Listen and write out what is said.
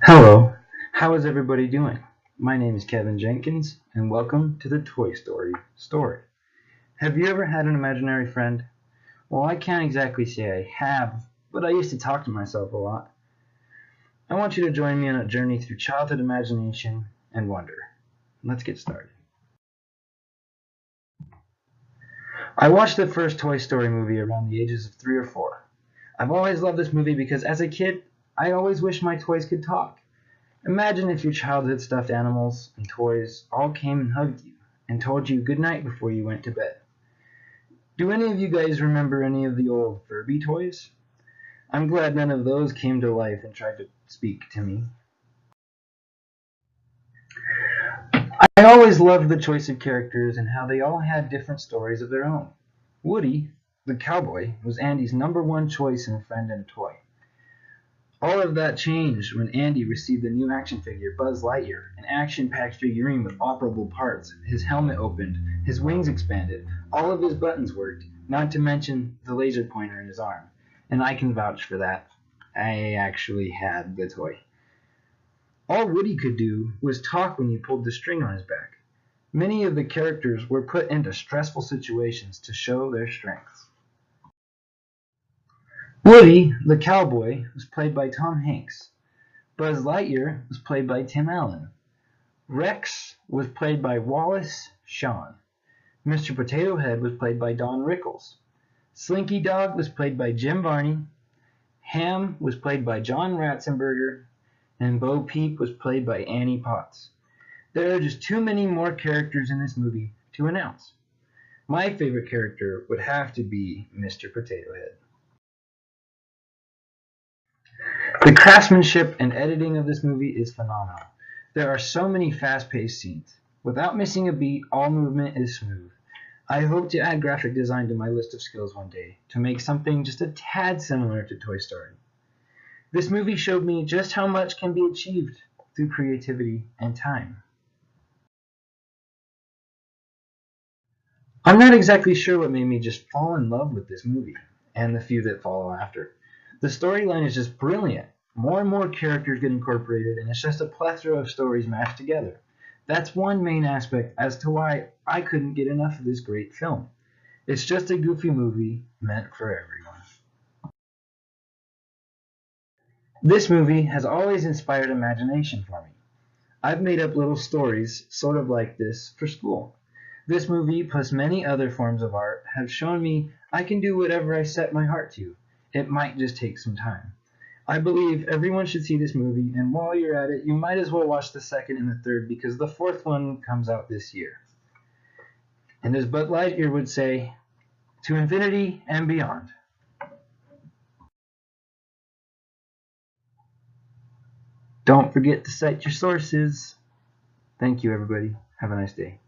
Hello, how is everybody doing? My name is Kevin Jenkins, and welcome to the Toy Story story. Have you ever had an imaginary friend? Well, I can't exactly say I have, but I used to talk to myself a lot. I want you to join me on a journey through childhood imagination and wonder. Let's get started. I watched the first Toy Story movie around the ages of 3 or 4. I've always loved this movie because as a kid, I always wished my toys could talk. Imagine if your childhood stuffed animals and toys all came and hugged you and told you good night before you went to bed. Do any of you guys remember any of the old Furby toys? I'm glad none of those came to life and tried to speak to me. I always loved the choice of characters and how they all had different stories of their own. Woody, the cowboy, was Andy's number one choice in friend and toy. All of that changed when Andy received the new action figure Buzz Lightyear, an action-packed figurine with operable parts. His helmet opened, his wings expanded, all of his buttons worked, not to mention the laser pointer in his arm. And I can vouch for that. I actually had the toy. All Woody could do was talk when you pulled the string on his back. Many of the characters were put into stressful situations to show their strengths. Woody, the cowboy, was played by Tom Hanks. Buzz Lightyear was played by Tim Allen. Rex was played by Wallace Shawn. Mr. Potato Head was played by Don Rickles. Slinky Dog was played by Jim Varney. Ham was played by John Ratzenberger. And Bo Peep was played by Annie Potts. There are just too many more characters in this movie to announce. My favorite character would have to be Mr. Potato Head. The craftsmanship and editing of this movie is phenomenal. There are so many fast-paced scenes. Without missing a beat, all movement is smooth. I hope to add graphic design to my list of skills one day to make something just a tad similar to Toy Story. This movie showed me just how much can be achieved through creativity and time. I'm not exactly sure what made me just fall in love with this movie and the few that follow after. The storyline is just brilliant. More and more characters get incorporated, and it's just a plethora of stories mashed together. That's one main aspect as to why I couldn't get enough of this great film. It's just a goofy movie meant for everyone. This movie has always inspired imagination for me. I've made up little stories, sort of like this, for school. This movie, plus many other forms of art, have shown me I can do whatever I set my heart to. It might just take some time. I believe everyone should see this movie, and while you're at it, you might as well watch the second and the third because the fourth one comes out this year. And as Buzz Lightyear would say, to infinity and beyond. Don't forget to cite your sources. Thank you, everybody. Have a nice day.